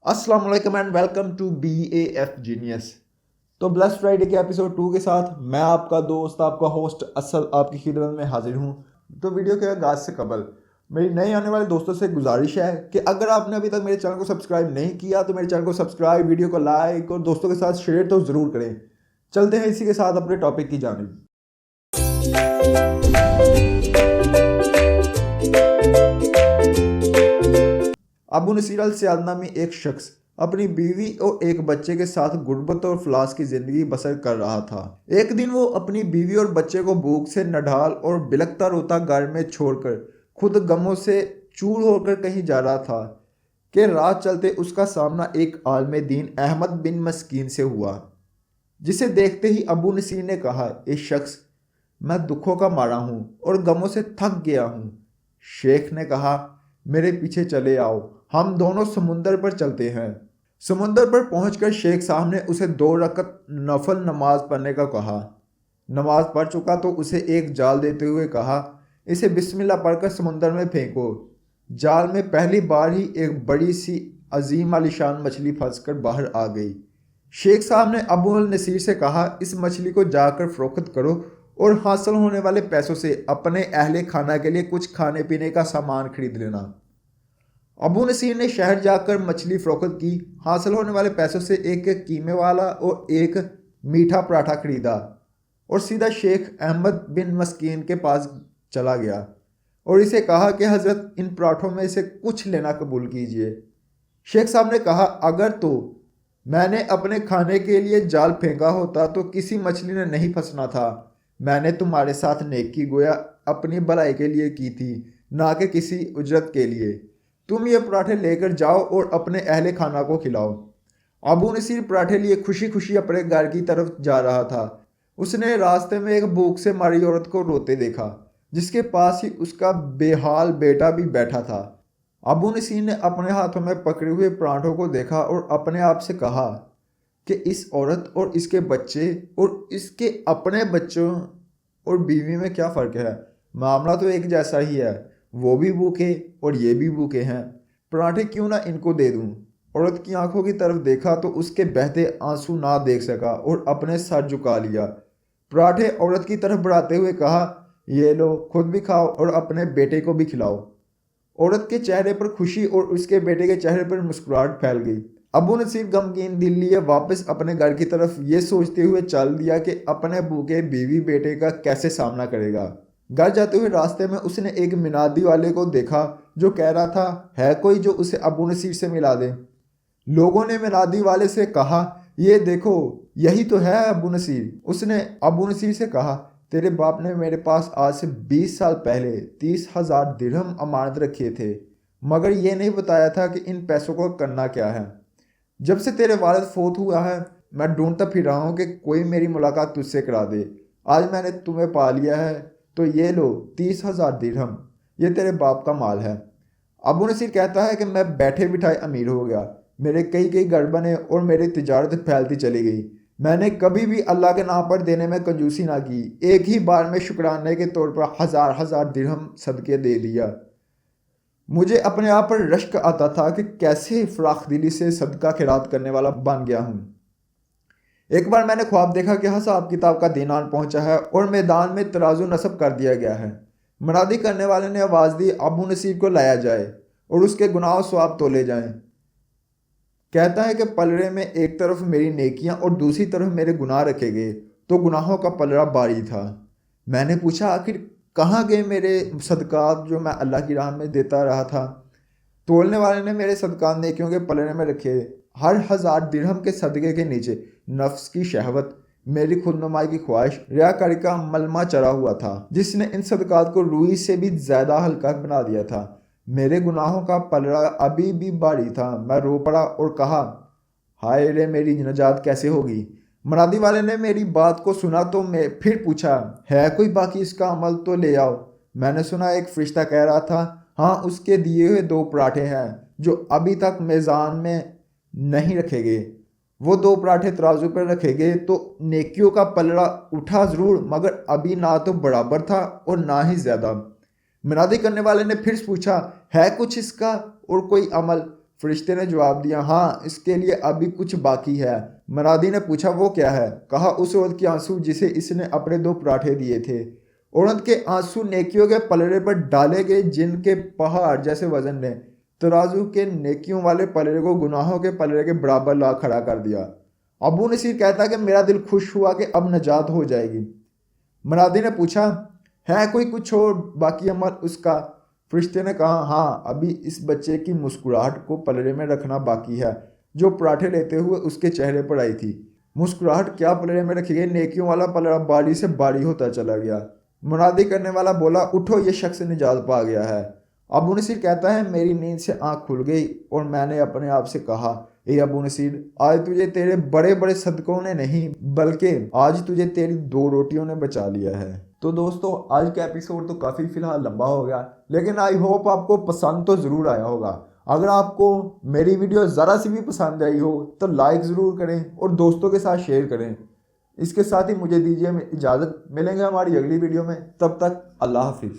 अस्सलाम वालेकुम and welcome to BAF genius. तो ब्लस फ्राइडे के एपिसोड 2 के साथ मैं आपका दोस्त आपका होस्ट असद आपकी खिदमत में हाजिर हूँ। तो वीडियो के आगाज़ से कबल मेरी नए आने वाले दोस्तों से गुजारिश है कि अगर आपने अभी तक मेरे चैनल को सब्सक्राइब नहीं किया तो मेरे चैनल को सब्सक्राइब, वीडियो को लाइक और दोस्तों के साथ शेयर तो ज़रूर करें। चलते हैं इसी के साथ अपने टॉपिक की जानिब। अबू नसीर अल सयाद नामी एक शख्स अपनी बीवी और एक बच्चे के साथ गुर्बत और फलास की ज़िंदगी बसर कर रहा था। एक दिन वो अपनी बीवी और बच्चे को भूख से नढाल और बिलखता रोता घर में छोड़कर खुद गमों से चूर होकर कहीं जा रहा था कि राह चलते उसका सामना एक आलम दीन अहमद बिन मस्कीन से हुआ, जिसे देखते ही अबू नसीर ने कहा, ए शख्स, मैं दुखों का मारा हूँ और गमों से थक गया हूँ। शेख ने कहा, मेरे पीछे चले आओ, हम दोनों समुंदर पर चलते हैं। समुंदर पर पहुंचकर शेख साहब ने उसे 2 रकत नफल नमाज पढ़ने का कहा। नमाज पढ़ चुका तो उसे एक जाल देते हुए कहा, इसे बिस्मिल्लाह पढ़कर समुंदर में फेंको। जाल में पहली बार ही एक बड़ी सी अजीम आलिशान मछली फंसकर बाहर आ गई। शेख साहब ने अबू नसीर से कहा, इस मछली को जाकर फरोख्त करो और हासिल होने वाले पैसों से अपने अहले खाना के लिए कुछ खाने पीने का सामान खरीद लेना। अबू नसीर ने शहर जाकर मछली फरोख्त की। हासिल होने वाले पैसों से एक कीमे वाला और एक मीठा पराठा खरीदा और सीधा शेख अहमद बिन मस्कीन के पास चला गया और इसे कहा कि हज़रत, इन पराठों में से कुछ लेना कबूल कीजिए। शेख साहब ने कहा, अगर तो मैंने अपने खाने के लिए जाल फेंका होता तो किसी मछली ने नहीं फंसना था। मैंने तुम्हारे साथ नेकी गोया अपनी भलाई के लिए की थी, ना कि किसी उजरत के लिए। तुम ये पराठे लेकर जाओ और अपने अहले खाना को खिलाओ। अबू नसीर पराठे लिए खुशी खुशी अपने घर की तरफ जा रहा था। उसने रास्ते में एक भूख से मारी औरत को रोते देखा, जिसके पास ही उसका बेहाल बेटा भी बैठा था। अबू नसीर ने अपने हाथों में पकड़े हुए पराठों को देखा और अपने आप से कहा कि इस औरत और इसके बच्चे और इसके अपने बच्चों और बीवी में क्या फ़र्क है? मामला तो एक जैसा ही है। वो भी भूखे और ये भी भूखे हैं। पराठे क्यों ना इनको दे दूं। औरत की आंखों की तरफ देखा तो उसके बहते आंसू ना देख सका और अपने सर झुका लिया। पराठे औरत की तरफ बढ़ाते हुए कहा, ये लो, खुद भी खाओ और अपने बेटे को भी खिलाओ। औरत के चेहरे पर खुशी और उसके बेटे के चेहरे पर मुस्कुराहट फैल गई। अबू नसीर गमगीन दिल लिए वापस अपने घर की तरफ ये सोचते हुए चल दिया कि अपने भूखे बीवी बेटे का कैसे सामना करेगा। घर जाते हुए रास्ते में उसने एक मिनादी वाले को देखा जो कह रहा था, है कोई जो उसे अबू नसीर से मिला दे। लोगों ने मिनादी वाले से कहा, ये देखो, यही तो है अबू नसीर। उसने अबू नसीर से कहा, तेरे बाप ने मेरे पास आज से 20 साल पहले 30,000 दिरहम अमानत रखे थे, मगर ये नहीं बताया था कि इन पैसों को करना क्या है। जब से तेरे वालिद फोत हुआ है मैं ढूंढता फिर रहा हूँ कि कोई मेरी मुलाकात तुझसे करा दे। आज मैंने तुम्हें पा लिया है, तो ये लो 30,000 दिरहम, ये तेरे बाप का माल है। अबू नसीर कहता है कि मैं बैठे बिठाए अमीर हो गया। मेरे कई घर बने और मेरी तिजारत फैलती चली गई। मैंने कभी भी अल्लाह के नाम पर देने में कंजूसी ना की। एक ही बार में शुक्राने के तौर पर हजार दिरहम सदके दे दिया। मुझे अपने आप पर रश्क आता था कि कैसे फराख दिली से सदका खैरात करने वाला बन गया हूँ। एक बार मैंने ख्वाब देखा कि हिसाब किताब का दिन आन पहुंचा है और मैदान में तराजू नस्ब कर दिया गया है। मुनादी करने वाले ने आवाज़ दी, अबू नसीर को लाया जाए और उसके गुनाह स्वाब तोले जाएं। कहता है कि पलड़े में एक तरफ मेरी नेकियां और दूसरी तरफ मेरे गुनाह रखे गए, तो गुनाहों का पलड़ा भारी था। मैंने पूछा, आखिर कहाँ गए मेरे सदकात जो मैं अल्लाह की राह में देता रहा था? तोलने वाले ने मेरे सदकात नेकियों के पलड़े में रखे। हर 1000 दिरहम के सदक़े के नीचे नफ्स की शहवत, मेरी खुदनुमाई की ख्वाहिश, रियाकारी का मलमा चढ़ा हुआ था, जिसने इन सदकात को रूई से भी ज़्यादा हल्का बना दिया था। मेरे गुनाहों का पलड़ा अभी भी भारी था। मैं रो पड़ा और कहा, हाय रे, मेरी नजात कैसे होगी? मुनादी वाले ने मेरी बात को सुना तो मैं फिर पूछा, है कोई बाकी इसका अमल तो ले आओ। मैंने सुना एक फरिश्ता कह रहा था, हाँ, उसके दिए हुए 2 पराठे हैं जो अभी तक मेज़ान में नहीं रखे गए। वो 2 पराठे तराजू पर रखे गए तो नेकियों का पलड़ा उठा ज़रूर, मगर अभी ना तो बराबर था और ना ही ज़्यादा। मुनादी करने वाले ने फिर पूछा, है कुछ इसका और कोई अमल? فرشتے نے جواب دیا ہاں اس کے لیے ابھی کچھ باقی ہے۔ منادی نے پوچھا وہ کیا ہے؟ کہا اس عورت کے آنسو جسے اس نے اپنے 2 پراٹھے دیے تھے۔ عورت کے آنسو نیکیوں کے پلڑے پر ڈالے گئے جن کے پہاڑ جیسے وزن نے ترازو کے نیکیوں والے پلڑے کو گناہوں کے پلڑے کے برابر لا کھڑا کر دیا۔ ابو نصیر کہتا ہے کہ میرا دل خوش ہوا کہ اب نجات ہو جائے گی۔ منادی نے پوچھا ہے کوئی کچھ اور باقی عمل اس کا؟ فرشتے نے کہا ہاں ابھی اس بچے کی مسکراہٹ کو پلڑے میں رکھنا باقی ہے جو پراٹھے لیتے ہوئے اس کے چہرے پر آئی تھی۔ مسکراہٹ کیا پلڑے میں رکھی گئی؟ نیکیوں والا پلڑا باری سے باری ہوتا چلا گیا۔ منادی کرنے والا بولا اٹھو یہ شخص نجات پا گیا ہے۔ ابو نصیر کہتا ہے میری نیند سے آنکھ کھل گئی اور میں نے اپنے آپ سے کہا اے ابو نصیر آج تجھے تیرے بڑے بڑے صدقوں نے نہیں بلکہ آج تجھے تیری 2 روٹیوں نے بچا لیا ہے۔ تو دوستو آج کا ایپیسوڈ تو کافی فی الحال لمبا ہو گیا لیکن آئی ہوپ آپ کو پسند تو ضرور آیا ہوگا۔ اگر آپ کو میری ویڈیو ذرا سی بھی پسند آئی ہو تو لائک ضرور کریں اور دوستوں کے ساتھ شیئر کریں۔ اس کے ساتھ ہی مجھے دیجیے اجازت، ملیں گے ہماری اگلی ویڈیو میں، تب تک اللہ حافظ۔